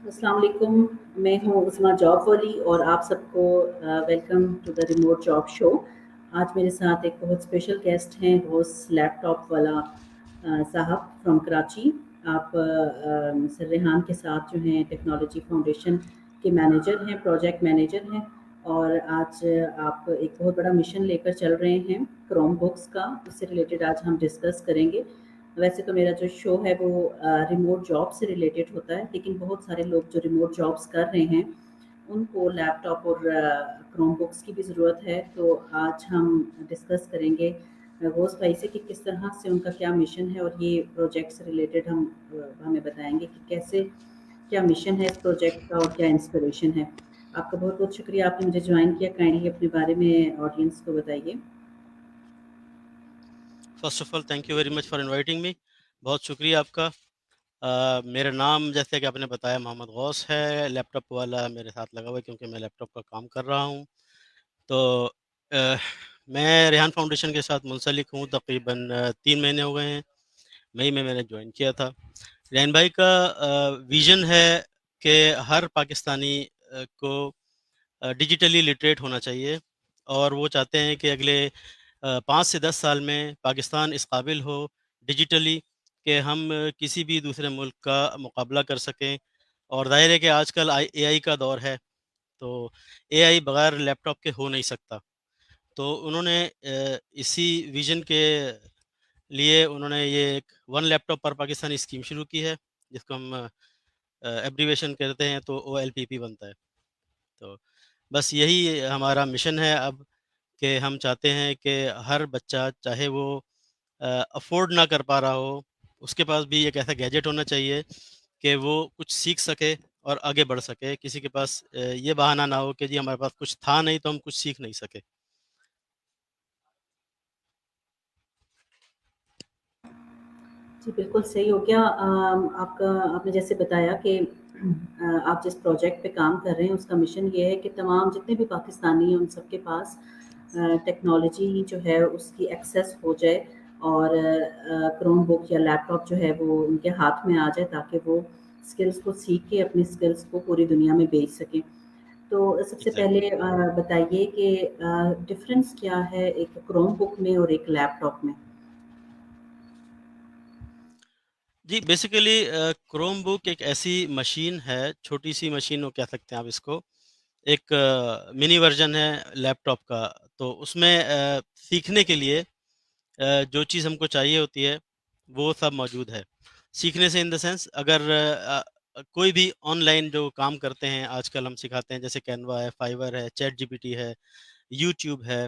السلام علیکم. میں ہوں عظمیٰ جاب والی اور آپ سب کو welcome to the remote job show. آج میرے ساتھ ایک بہت اسپیشل گیسٹ ہیں غوث لیپ ٹاپ والا صاحب فرام کراچی. آپ سر ریحان کے ساتھ جو ہیں ٹیکنالوجی فاؤنڈیشن کے مینیجر ہیں، پروجیکٹ مینیجر ہیں، اور آج آپ ایک بہت بڑا مشن لے کر چل رہے ہیں کروم بکس کا. اس سے ریلیٹڈ آج ہم ڈسکس کریں گے. ویسے تو میرا جو شو ہے وہ ریموٹ جاب سے ریلیٹڈ ہوتا ہے، لیکن بہت سارے لوگ جو ریموٹ جابس کر رہے ہیں ان کو لیپ ٹاپ اور کروم بکس کی بھی ضرورت ہے. تو آج ہم ڈسکس کریں گے غوث بھائی سے کہ کس طرح سے ان کا کیا مشن ہے، اور یہ پروجیکٹ سے ریلیٹڈ ہمیں بتائیں گے کہ کیسے کیا مشن ہے اس پروجیکٹ کا اور کیا انسپریشن ہے. آپ کا بہت بہت شکریہ، آپ نے مجھے جوائن کیا. کائنڈلی اپنے بارے میں آڈینس کو بتائیے. First of all thank you very much for inviting me. بہت شکریہ آپ کا. میرا نام جیسے کہ آپ نے بتایا محمد غوث ہے. لیپ ٹاپ والا میرے ساتھ لگا ہوا ہے کیونکہ میں لیپ ٹاپ کا کام کر رہا ہوں. تو میں ریحان فاؤنڈیشن کے ساتھ منسلک ہوں. تقریباً 3 مہینے ہو گئے ہیں. مئی میں نے جوائن کیا تھا. ریحان بھائی کا ویژن ہے کہ ہر پاکستانی کو ڈیجیٹلی لٹریٹ ہونا چاہیے، اور وہ چاہتے ہیں کہ اگلے 5 سے 10 سال میں پاکستان اس قابل ہو ڈیجیٹلی کہ ہم کسی بھی دوسرے ملک کا مقابلہ کر سکیں. اور ظاہر ہے کہ آج کل اے آئی کا دور ہے، تو اے آئی بغیر لیپ ٹاپ کے ہو نہیں سکتا. تو انہوں نے اسی ویژن کے لیے انہوں نے یہ ایک 1 لیپ ٹاپ پر پاکستانی اسکیم شروع کی ہے، جس کو ہم ایبریویشن کرتے ہیں تو OLPP بنتا ہے. تو بس یہی ہمارا مشن ہے اب، کہ ہم چاہتے ہیں کہ ہر بچہ چاہے وہ افورڈ نہ کر پا رہا ہو، اس کے پاس بھی ایک ایسا گیجٹ ہونا چاہیے کہ وہ کچھ سیکھ سکے اور آگے بڑھ سکے. کسی کے پاس یہ بہانہ نہ ہو کہ جی ہمارے پاس کچھ تھا نہیں تو ہم کچھ سیکھ نہیں سکے. جی بالکل صحیح ہو گیا. آپ نے جیسے بتایا کہ آپ جس پروجیکٹ پہ کام کر رہے ہیں اس کا مشن یہ ہے کہ تمام جتنے بھی پاکستانی ہیں ان سب کے پاس ٹیکنالوجی جو ہے اس کی ایکسیس ہو جائے، اور کروم بک یا لیپ ٹاپ جو ہے وہ ان کے ہاتھ میں آ جائے تاکہ وہ اسکلس کو سیکھ کے اپنی اسکلس کو پوری دنیا میں بیچ سکیں. تو سب سے ایگزیکٹلی. پہلے بتائیے کہ ڈفرینس کیا ہے ایک کروم بک میں اور ایک لیپ ٹاپ میں؟ جی بیسیکلی کروم بک ایک ایسی مشین ہے، چھوٹی سی مشین وہ کہہ سکتے ہیں آپ اس کو، ایک منی ورژن ہے لیپ ٹاپ کا. تو اس میں سیکھنے کے لیے جو چیز ہم کو چاہیے ہوتی ہے وہ سب موجود ہے. سیکھنے سے ان دا سینس اگر کوئی بھی آن لائن جو کام کرتے ہیں آج کل ہم سکھاتے ہیں، جیسے کینوا ہے، فائیور ہے، چیٹ جی پی ٹی ہے، یوٹیوب ہے.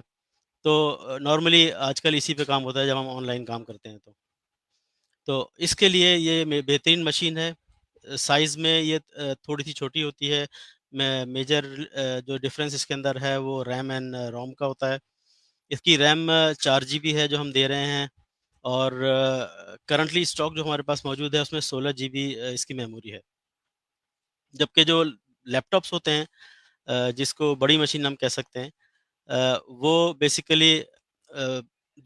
تو نارملی آج کل اسی پہ کام ہوتا ہے جب ہم آن لائن کام کرتے ہیں. تو اس کے لیے یہ بہترین مشین ہے. سائز میں یہ تھوڑی سی چھوٹی ہوتی ہے. میجر جو ڈفرینس اس کے اندر ہے وہ ریم اینڈ روم کا ہوتا ہے. اس کی ریم 4 GB ہے جو ہم دے رہے ہیں، اور کرنٹلی اسٹاک جو ہمارے پاس موجود ہے اس میں 16 GB اس کی میموری ہے. جبکہ جو لیپ ٹاپس ہوتے ہیں جس کو بڑی مشین ہم کہہ سکتے ہیں، وہ بیسیکلی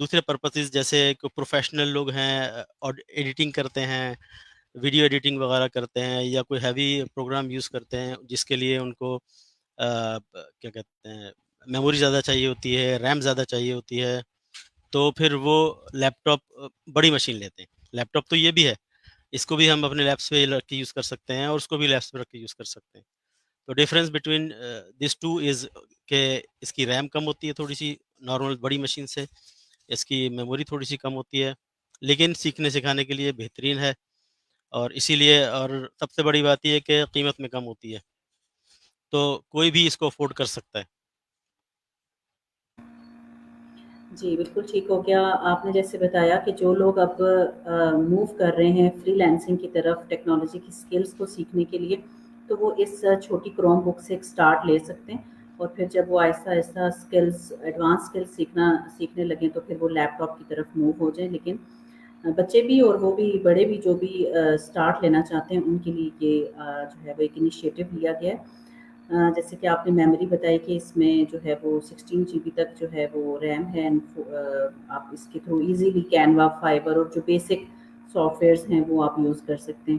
دوسرے پرپسز جیسے کہ پروفیشنل لوگ ہیں اور ایڈیٹنگ کرتے ہیں، ویڈیو ایڈیٹنگ وغیرہ کرتے ہیں، یا کوئی ہیوی پروگرام یوز کرتے ہیں جس کے لیے ان کو کیا کہتے ہیں میموری زیادہ چاہیے ہوتی ہے، ریم زیادہ چاہیے ہوتی ہے. تو پھر وہ لیپ ٹاپ بڑی مشین لیتے ہیں. لیپ ٹاپ تو یہ بھی ہے، اس کو بھی ہم اپنے لیبس پہ رکھ کے یوز کر سکتے ہیں، اور اس کو بھی لیبس پہ رکھ کے یوز کر سکتے ہیں. تو difference between this two is کہ اس کی ریم کم ہوتی ہے تھوڑی سی نارمل بڑی مشین سے، اس کی میموری تھوڑی سی کم ہوتی ہے، لیکن سیکھنے سکھانے کے لیے بہترین ہے. اور اسی لیے اور سب سے بڑی بات یہ ہے کہ قیمت میں کم ہوتی ہے، تو کوئی بھی اس کو افورڈ کر سکتا ہے. جی بالکل ٹھیک ہو گیا. آپ نے جیسے بتایا کہ جو لوگ اب موو کر رہے ہیں فری لینسنگ کی طرف ٹیکنالوجی کی اسکلس کو سیکھنے کے لیے، تو وہ اس چھوٹی کروم بک سے ایک اسٹارٹ لے سکتے ہیں، اور پھر جب وہ آہستہ آہستہ اسکلس ایڈوانس اسکلس سیکھنے لگیں تو پھر وہ لیپ ٹاپ کی طرف موو ہو جائیں. لیکن بچے بھی اور وہ بھی بڑے بھی جو بھی اسٹارٹ لینا چاہتے ہیں ان کے لیے یہ جو ہے وہ ایک انیشیٹو لیا گیا ہے. جیسے کہ آپ نے میموری بتائی کہ اس میں جو ہے وہ 16 GB تک جو ہے وہ ریم ہے. آپ اس کے تھرو ایزیلی کینوا، فائبر اور جو بیسک سافٹ ویئرس ہیں وہ آپ یوز کر سکتے ہیں.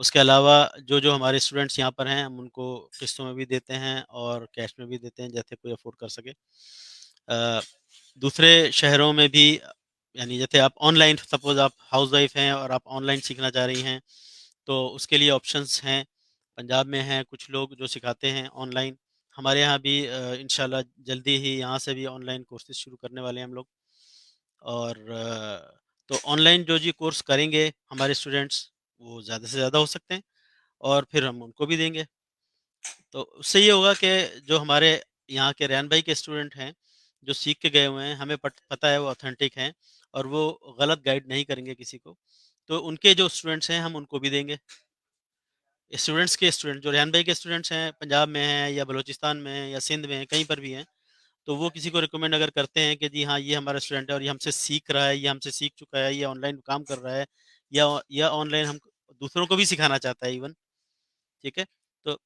اس کے علاوہ جو ہمارے اسٹوڈنٹس یہاں پر ہیں ہم ان کو قسطوں میں بھی دیتے ہیں اور کیش میں بھی دیتے ہیں جیسے کوئی افورڈ کر سکے. دوسرے شہروں میں بھی یعنی جیسے آپ آن لائن سپوز آپ ہاؤس وائف ہیں اور آپ آن لائن سیکھنا چاہ رہی ہیں تو اس کے لیے آپشنس ہیں. پنجاب میں ہیں کچھ لوگ جو سکھاتے ہیں آن لائن. ہمارے یہاں بھی انشاءاللہ جلدی ہی یہاں سے بھی آن لائن کورسز شروع کرنے والے ہیں ہم لوگ. اور تو آن لائن جو کورس کریں گے ہمارے اسٹوڈنٹس وہ زیادہ سے زیادہ ہو سکتے ہیں اور پھر ہم ان کو بھی دیں گے. تو اس سے یہ ہوگا کہ جو ہمارے یہاں کے ریان بھائی کے اسٹوڈنٹ ہیں جو سیکھ کے گئے ہوئے ہیں ہمیں پتہ ہے وہ اوتھینٹک ہیں اور وہ غلط گائیڈ نہیں کریں گے کسی کو. تو ان کے جو اسٹوڈنٹس ہیں ہم ان کو بھی دیں گے. اسٹوڈنٹس کے اسٹوڈنٹ جو ریحان بھائی کے اسٹوڈنٹس ہیں پنجاب میں ہیں یا بلوچستان میں ہیں یا سندھ میں ہیں کہیں پر بھی ہیں تو وہ کسی کو ریکمینڈ اگر کرتے ہیں کہ جی ہاں یہ ہمارا اسٹوڈنٹ ہے اور یہ ہم سے سیکھ رہا ہے یہ ہم سے سیکھ چکا ہے یہ آن لائن کام کر رہا ہے یا آن لائن ہم دوسروں کو بھی سکھانا چاہتا ہے ایون. ٹھیک ہے. تو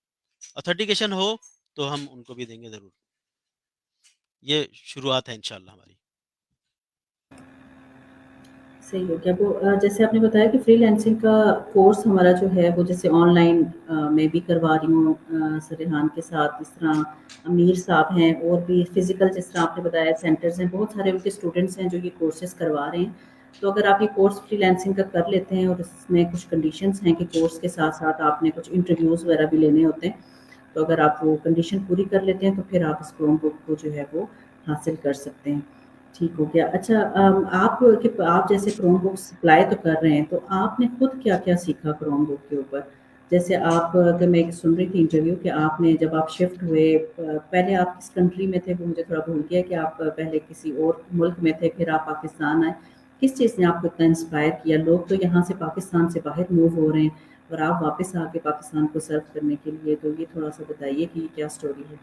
اتھینٹیکیشن ہو تو ہم ان کو بھی دیں گے ضرور. یہ شروعات ہے انشاءاللہ ہماری. صحیح ہو گیا وہ جیسے آپ نے بتایا کہ فری لینسنگ کا کورس ہمارا جو ہے وہ جیسے آن لائن میں بھی کروا رہی ہوں سرحان کے ساتھ. اس طرح امیر صاحب ہیں اور بھی فزیکل جس طرح آپ نے بتایا سینٹرز ہیں بہت سارے ان کے اسٹوڈنٹس ہیں جو یہ کورسز کروا رہے ہیں. تو اگر آپ یہ کورس فری لینسنگ کا کر لیتے ہیں اور اس میں کچھ کنڈیشنز ہیں کہ کورس کے ساتھ ساتھ آپ نے کچھ انٹرویوز وغیرہ بھی لینے ہوتے ہیں تو اگر آپ وہ کنڈیشن پوری کر لیتے ہیں تو پھر آپ اس کروم بک کو جو ہے وہ حاصل کر سکتے ہیں. ٹھیک ہو گیا. اچھا آپ جیسے کروم بک سپلائی تو کر رہے ہیں تو آپ نے خود کیا کیا سیکھا کروم بک کے اوپر؟ جیسے آپ اگر میں سن رہی تھی انٹرویو کہ آپ نے جب آپ شفٹ ہوئے پہلے آپ کس کنٹری میں تھے وہ مجھے تھوڑا بھول گیا کہ آپ پہلے کسی اور ملک میں تھے پھر آپ پاکستان آئے. کس چیز نے آپ کو اتنا انسپائر کیا؟ لوگ تو یہاں سے پاکستان سے باہر موو ہو رہے ہیں اور آپ واپس آ کے پاکستان کو سرو کرنے کے لیے. تو یہ تھوڑا سا بتائیے کہ یہ کیا اسٹوری ہے.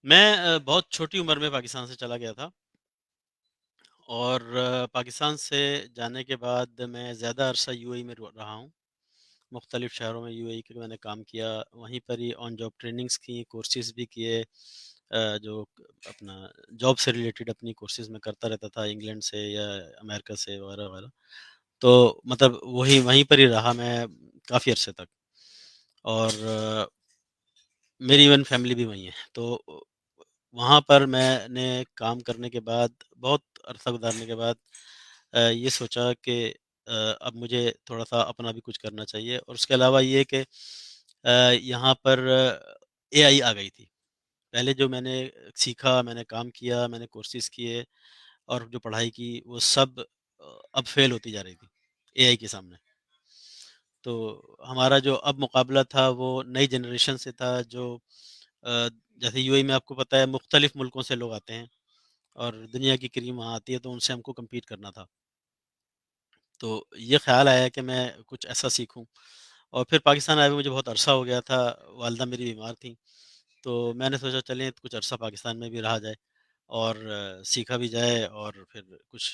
میں بہت چھوٹی عمر میں پاکستان سے چلا گیا تھا اور پاکستان سے جانے کے بعد میں زیادہ عرصہ یو اے ای میں رہا ہوں. مختلف شہروں میں یو اے ای کے میں نے کام کیا. وہیں پر ہی آن جاب ٹریننگز کی کورسز بھی کیے. جو اپنا جاب سے ریلیٹڈ اپنی کورسز میں کرتا رہتا تھا انگلینڈ سے یا امریکہ سے وغیرہ وغیرہ. تو مطلب وہیں پر ہی رہا میں کافی عرصے تک اور میری ایون فیملی بھی وہیں ہے. تو وہاں پر میں نے کام کرنے کے بعد بہت عرصہ گزارنے کے بعد یہ سوچا کہ اب مجھے تھوڑا سا اپنا بھی کچھ کرنا چاہیے. اور اس کے علاوہ یہ کہ یہاں پر اے آئی آ گئی تھی. پہلے جو میں نے سیکھا میں نے کام کیا میں نے کورسز کیے اور جو پڑھائی کی وہ سب اب فیل ہوتی جا رہی تھی اے آئی کے سامنے. تو ہمارا جو اب مقابلہ تھا وہ نئی جنریشن سے تھا جو جیسے یو اے میں آپ کو پتہ ہے مختلف ملکوں سے لوگ آتے ہیں اور دنیا کی کریم وہاں آتی ہے تو ان سے ہم کو کمپیٹ کرنا تھا. تو یہ خیال آیا کہ میں کچھ ایسا سیکھوں. اور پھر پاکستان آئے ہوئے مجھے بہت عرصہ ہو گیا تھا. والدہ میری بیمار تھیں تو میں نے سوچا چلیں کچھ عرصہ پاکستان میں بھی رہا جائے اور سیکھا بھی جائے اور پھر کچھ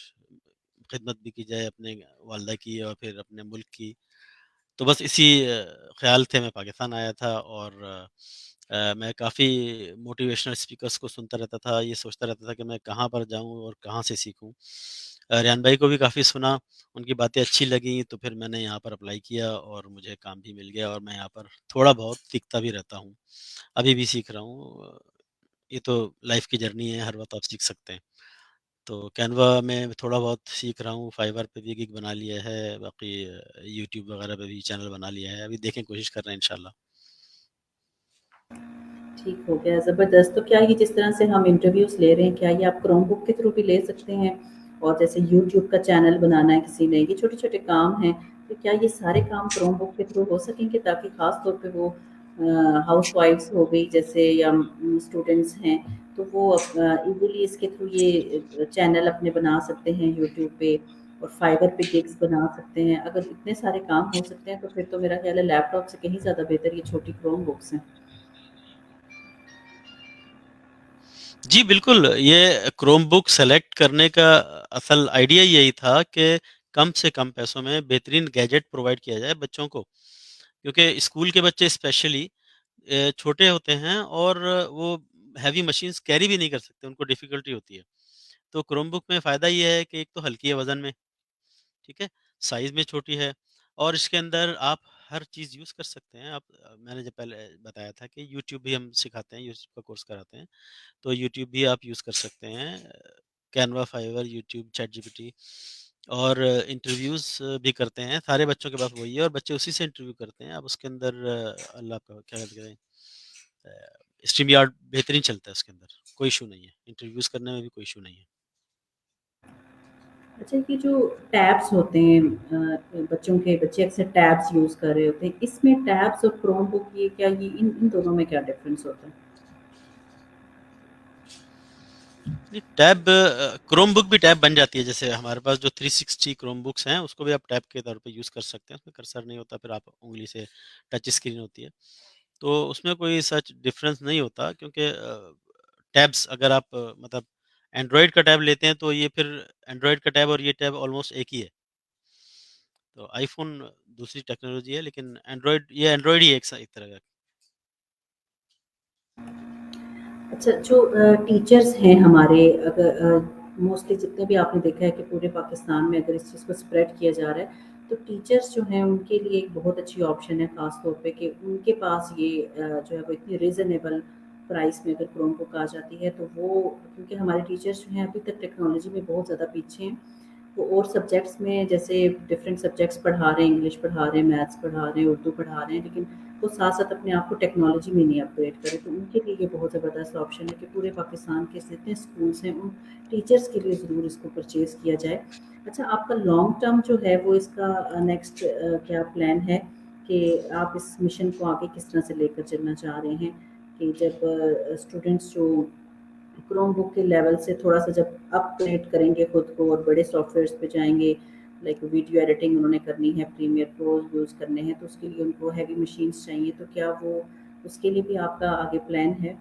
خدمت بھی کی جائے اپنے والدہ کی اور پھر اپنے ملک کی. تو بس اسی خیال سے میں پاکستان آیا تھا اور میں کافی موٹیویشنل اسپیکرس کو سنتا رہتا تھا. یہ سوچتا رہتا تھا کہ میں کہاں پر جاؤں اور کہاں سے سیکھوں. ریحان بھائی کو بھی کافی سنا ان کی باتیں اچھی لگیں تو پھر میں نے یہاں پر اپلائی کیا اور مجھے کام بھی مل گیا اور میں یہاں پر تھوڑا بہت سیکھتا بھی رہتا ہوں. ابھی بھی سیکھ رہا ہوں. یہ تو لائف کی جرنی ہے ہر وقت آپ سیکھ سکتے ہیں. تو کینوا میں تھوڑا بہت سیکھ رہا ہوں. فائبر پہ بھی گگ بنا لیا ہے. باقی یوٹیوب وغیرہ پہ بھی چینل بنا لیا ہے. ابھی دیکھیں کوشش کر رہے ہیں انشاءاللہ. ٹھیک ہو گیا. زبردست. تو کیا یہ جس طرح سے ہم انٹرویوز لے رہے ہیں کیا یہ آپ کروم بک کے تھرو بھی لے سکتے ہیں؟ اور جیسے یوٹیوب کا چینل بنانا ہے کسی نے یہ چھوٹے چھوٹے کام ہیں تو کیا یہ سارے کام کروم بک کے تھرو ہو سکیں گے تاکہ خاص طور پہ وہ ہاؤس وائفس ہو گئی جیسے یا اسٹوڈنٹس ہیں تو وہ ایزیلی اس کے تھرو یہ چینل اپنے بنا سکتے ہیں یوٹیوب پہ اور فائبر پہ گگس بنا سکتے ہیں؟ اگر اتنے سارے کام ہو سکتے ہیں تو پھر تو میرا خیال ہے لیپ ٹاپ سے کہیں زیادہ بہتر یہ چھوٹی کروم بکس ہیں. جی بالکل. یہ کروم بک سلیکٹ کرنے کا اصل آئیڈیا یہی تھا کہ کم سے کم پیسوں میں بہترین گیجٹ پرووائڈ کیا جائے بچوں کو. کیونکہ اسکول کے بچے اسپیشلی چھوٹے ہوتے ہیں اور وہ ہیوی مشینز کیری بھی نہیں کر سکتے. ان کو ڈیفیکلٹی ہوتی ہے. تو کروم بک میں فائدہ یہ ہے کہ ایک تو ہلکی ہے وزن میں. ٹھیک ہے؟ سائز میں چھوٹی ہے اور اس کے اندر آپ ہر چیز یوز کر سکتے ہیں. آپ میں نے جب پہلے بتایا تھا کہ یوٹیوب بھی ہم سکھاتے ہیں، یوٹیوب کا کورس کراتے ہیں، تو یوٹیوب بھی آپ یوز کر سکتے ہیں. Canva, Fiverr, YouTube, chat G P T اور انٹرویوز بھی کرتے ہیں. سارے بچوں کے پاس وہی ہے اور بچے اسی سے انٹرویو کرتے ہیں. اب اس کے اندر اللہ کا کیا کہتے ہیں، اسٹریم یارڈ بہترین چلتا ہے اس کے اندر، کوئی ایشو نہیں ہے. انٹرویوز کرنے میں بھی کوئی ایشو نہیں ہے. اچھا، یہ جو ٹیبس ہوتے ہیں بچے اکثر ٹیبس یوز کر رہے ہوتے ہیں، اس میں ٹیبس اور کروم بک ان دونوں میں کیا ڈفرینس ہوتا ہے؟ نہیں، ٹیب کروم بک بھی ٹیب بن جاتی ہے. جیسے ہمارے پاس جو 360 کروم بکس ہیں اس کو بھی آپ ٹیب کے طور پہ یوز کر سکتے ہیں. اس میں کرسر نہیں ہوتا، پھر آپ انگلی سے ٹچ اسکرین ہوتی ہے، تو اس میں کوئی سچ ڈفرینس نہیں ہوتا. کیونکہ ٹیبس اگر آپ مطلب اینڈرائڈ کا ٹیب لیتے ہیں تو یہ پھر اینڈرائڈ کا ٹیب اور یہ ٹیب آلموسٹ ایک ہی ہے. تو آئی فون دوسری ٹیکنالوجی ہے لیکن اینڈرائڈ ہی ایک طرح کا. اچھا، جو ٹیچرس ہیں ہمارے، اگر موسٹلی جتنے بھی آپ نے دیکھا ہے کہ پورے پاکستان میں اگر اس چیز کو اسپریڈ کیا جا رہا ہے، تو ٹیچرس جو ہیں ان کے لیے ایک بہت اچھی آپشن ہے، خاص طور پہ کہ ان کے پاس یہ جو ہے وہ اتنی ریزنیبل پرائس میں اگر کروم بک آ جاتی ہے، تو وہ کیونکہ ہمارے ٹیچرس جو ہیں ابھی تک ٹیکنالوجی میں بہت زیادہ پیچھے ہیں. وہ اور سبجیکٹس میں جیسے ڈفرینٹ سبجیکٹس پڑھا رہے ہیں، انگلش پڑھا رہے ہیں، میتھس پڑھا رہے ہیں، اردو پڑھا رہے ہیں، لیکن وہ ساتھ ساتھ اپنے آپ کو ٹیکنالوجی میں نہیں اپ گریڈ کرے. تو ان کے لیے یہ بہت زبردست آپشن ہے کہ پورے پاکستان کے جتنے اسکولس ہیں ان ٹیچرس کے لیے ضرور اس کو پرچیز کیا جائے. اچھا، آپ کا لانگ ٹرم جو ہے وہ اس کا نیکسٹ کیا پلان ہے کہ آپ اس مشن کو آگے کس طرح سے لے کر چلنا چاہ رہے ہیں کہ جب اسٹوڈنٹس جو کروم بک کے لیول سے تھوڑا سا جب اپ گریڈ کریں گے خود کو اور بڑے سافٹ ویئرس پہ جائیں گے، لائک ویڈیو ایڈیٹنگ انہوں نے کرنی ہے، پریمیئر پرو یوز کرنے ہیں، تو اس کے لیے ان کو ہیوی مشینس چاہیے، تو کیا وہ اس کے لیے بھی آپ کا آگے پلان ہے؟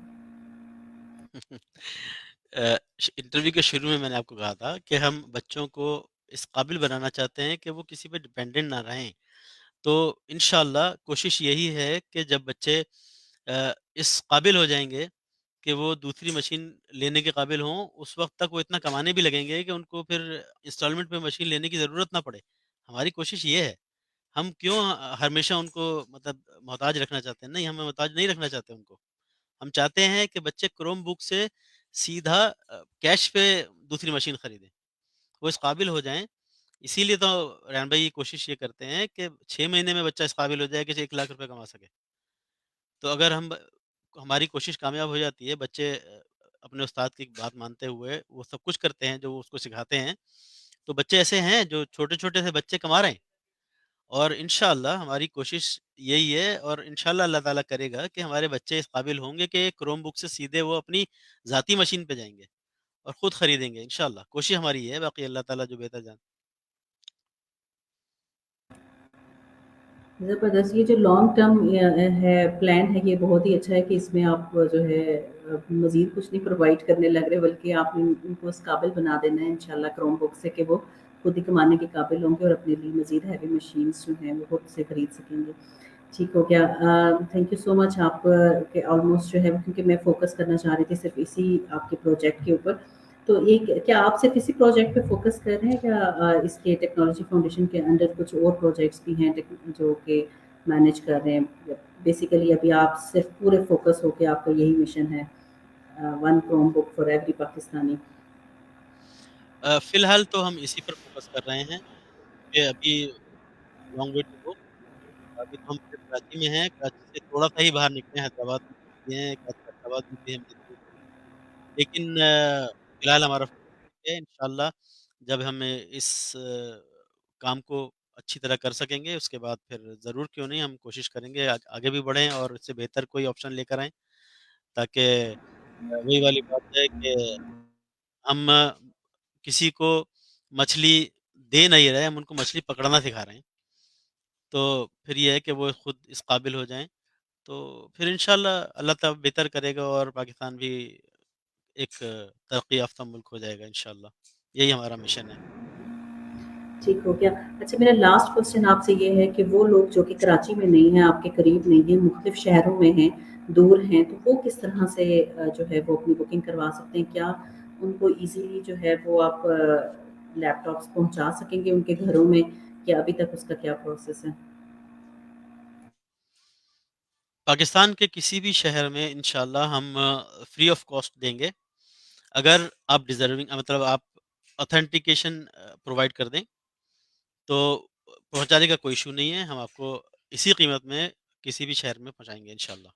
انٹرویو کے شروع میں نے آپ کو کہا تھا کہ ہم بچوں کو اس قابل بنانا چاہتے ہیں کہ وہ کسی پہ ڈپینڈنٹ نہ رہیں. تو انشاءاللہ کوشش یہی ہے کہ جب بچے اس قابل ہو جائیں گے کہ وہ دوسری مشین لینے کے قابل ہوں، اس وقت تک وہ اتنا کمانے بھی لگیں گے کہ ان کو پھر انسٹالمنٹ پہ مشین لینے کی ضرورت نہ پڑے. ہماری کوشش یہ ہے. ہم کیوں ہمیشہ ان کو مطلب محتاج رکھنا چاہتے ہیں؟ نہیں، ہمیں محتاج نہیں رکھنا چاہتے ان کو. ہم چاہتے ہیں کہ بچے کروم بک سے سیدھا کیش پہ دوسری مشین خریدیں، وہ اس قابل ہو جائیں. اسی لیے تو ریان بھائی کوشش یہ کرتے ہیں کہ 6 مہینے میں بچہ اس قابل ہو جائے کہ 1 لاکھ روپے کما سکے. تو اگر ہماری کوشش کامیاب ہو جاتی ہے، بچے اپنے استاد کی بات مانتے ہوئے وہ سب کچھ کرتے ہیں جو وہ اس کو سکھاتے ہیں، تو بچے ایسے ہیں جو چھوٹے چھوٹے سے بچے کما رہے ہیں. اور انشاءاللہ ہماری کوشش یہی ہے اور انشاءاللہ اللہ تعالیٰ کرے گا کہ ہمارے بچے اس قابل ہوں گے کہ کروم بک سے سیدھے وہ اپنی ذاتی مشین پہ جائیں گے اور خود خریدیں گے. انشاءاللہ کوشش ہماری یہ ہے، باقی اللہ تعالیٰ جو بہتر جان. زبردست، یہ جو لانگ ٹرم ہے پلان ہے، یہ بہت ہی اچھا ہے کہ اس میں آپ جو ہے مزید کچھ نہیں پرووائڈ کرنے لگ رہے، بلکہ آپ ان کو اس قابل بنا دینا ہے انشاءاللہ کروم بک سے کہ وہ خود ہی کمانے کے قابل ہوں گے اور اپنے لیے مزید ہیوی مشینس جو ہیں وہ خود سے خرید سکیں گے. ٹھیک ہو گیا. تھینک یو سو مچ. آپ کے آلموسٹ جو ہے کیونکہ میں فوکس کرنا چاہ رہی تھی صرف اسی آپ کے پروجیکٹ کے اوپر، تو یہ کیا آپ صرف اسی پروجیکٹ پہ فوکس کر رہے ہیں کیا اس کے ٹیکنالوجی فاؤنڈیشن کے انڈر کچھ اور پروجیکٹس بھی ہیں جو کہ مینیج کر رہے ہیں؟ بیسیکلی ابھی آپ صرف پورے فوکس ہو کے آپ کا یہی مشن ہے، one Chrome book for every Pakistani? فی الحال تو ہم اسی پر فوکس کر رہے ہیں کہ ابھی لانگ وے ٹو گو. ابھی تو ہم صرف کراچی میں ہیں، کراچی سے تھوڑا سا ہی باہر نکلے ہیں، حیدرآباد میں بھی ہیں، کراچی حیدرآباد میں بھی ہم جتنے بھی ہیں. لیکن فی الحال ہمارا فوکس ہے. انشاءاللہ جب ہم اس کام کو اچھی طرح کر سکیں گے اس کے بعد پھر ضرور کیوں نہیں ہم کوشش کریں گے آگے بھی بڑھیں اور اس سے بہتر کوئی آپشن لے کر آئیں، تاکہ وہی والی بات ہے کہ ہم کسی کو مچھلی دے نہیں رہے، ہم ان کو مچھلی پکڑنا سکھا رہے ہیں. تو پھر یہ ہے کہ وہ خود اس قابل ہو جائیں، تو پھر انشاءاللہ اللہ تعالیٰ بہتر کرے گا اور پاکستان بھی ایک ترقی یافتہ ملک ہو جائے گا انشاءاللہ. یہی ہمارا مشن ہے. ٹھیک ہو گیا. اچھا، میرا لاسٹ کوشچن آپ سے یہ ہے کہ وہ لوگ جو کہ کراچی میں نہیں ہیں، آپ کے قریب نہیں ہیں، مختلف شہروں میں ہیں، دور ہیں، تو وہ کس طرح سے جو ہے وہ اپنی بکنگ کروا سکتے ہیں؟ کیا ان کو ایزیلی جو ہے وہ آپ لیپ ٹاپس پہنچا سکیں گے ان کے گھروں میں، یا ابھی تک اس کا کیا پروسیس ہے؟ پاکستان کے کسی بھی شہر میں انشاءاللہ ہم فری آف کاسٹ دیں گے، اگر آپ ڈیزرونگ مطلب آپ اتھینٹیکیشن پرووائڈ کر دیں تو پہنچانے کا کوئی ایشو نہیں ہے، ہم آپ کو اسی قیمت میں کسی بھی شہر میں پہنچائیں گے انشاءاللہ۔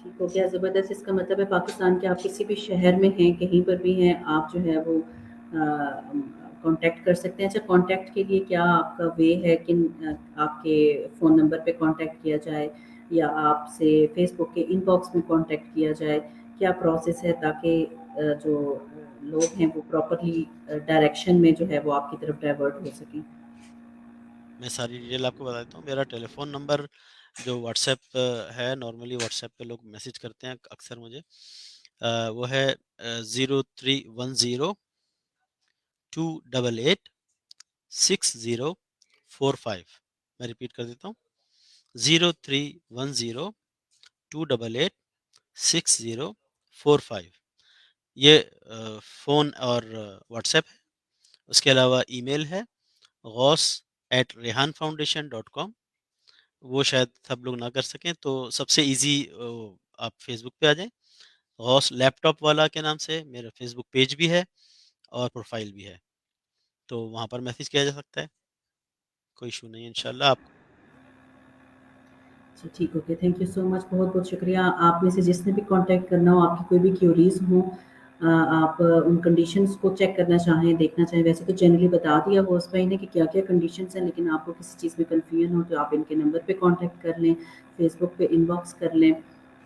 ٹھیک ہو گیا، زبردست۔ اس کا مطلب ہے پاکستان کے آپ کسی بھی شہر میں ہیں، کہیں پر بھی ہیں، آپ جو ہے وہ کانٹیکٹ کر سکتے ہیں۔ اچھا، کانٹیکٹ کے لیے کیا آپ کا وے ہے کہ آپ کے فون نمبر پہ کانٹیکٹ کیا جائے، یا آپ سے فیس بک کے ان باکس میں کانٹیکٹ کیا جائے؟ کیا پروسیس ہے تاکہ جو لوگ ہیں وہ پراپرلی ڈائریکشن میں جو ہے وہ آپ کی طرف ڈائیورٹ ہو سکیں؟ میں ساری ڈیٹیل آپ کو بتا دیتا ہوں۔ میرا ٹیلی فون نمبر جو واٹس ایپ ہے، نارملی واٹس ایپ پہ لوگ میسج کرتے ہیں اکثر مجھے، وہ ہے 0310288605۔ میں ریپیٹ کر دیتا ہوں، 0310288605۔ یہ فون اور واٹس ایپ ہے۔ اس کے علاوہ ای میل ہے غوث@rehanfoundation.com، وہ شاید سب لوگ نہ کر سکیں، تو سب سے ایزی آپ فیس بک پہ آ جائیں، غوث لیپ ٹاپ والا کے نام سے میرا فیس بک پیج بھی ہے اور پروفائل بھی ہے، تو وہاں پر میسج کیا جا سکتا ہے، کوئی ایشو نہیں ہے انشاءاللہ آپ کو۔ جی ٹھیک، اوکے، تھینک یو سو مچ، بہت بہت شکریہ۔ آپ میں سے جس نے بھی کانٹیکٹ کرنا ہو، آپ کی کوئی بھی کیوریز ہوں، آپ ان کنڈیشنز کو چیک کرنا چاہیں، دیکھنا چاہیں، ویسے تو جنرلی بتا دیا ہو اس بھائی نے کہ کیا کیا کنڈیشنز ہیں، لیکن آپ کو کسی چیز میں کنفیوژن ہو تو آپ ان کے نمبر پہ کانٹیکٹ کر لیں، فیس بک پہ ان باکس کر لیں،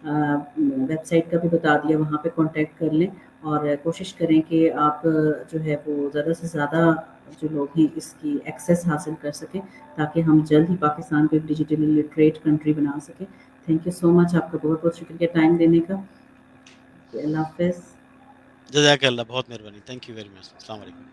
ویب سائٹ کا بھی بتا دیا، وہاں پہ کانٹیکٹ کر لیں، اور کوشش کریں کہ آپ جو ہے وہ زیادہ سے زیادہ جو لوگ ہیں اس کی ایکسیس حاصل کر سکیں، تاکہ ہم جلد ہی پاکستان کو ایک ڈیجیٹلی لٹریٹ کنٹری بنا سکیں۔ تھینک یو سو مچ، آپ کا بہت بہت شکریہ ٹائم دینے کا۔ اللہ حافظ۔ جزاک اللہ، بہت مہربانی، تھینک یو ویری مچ، السلام علیکم۔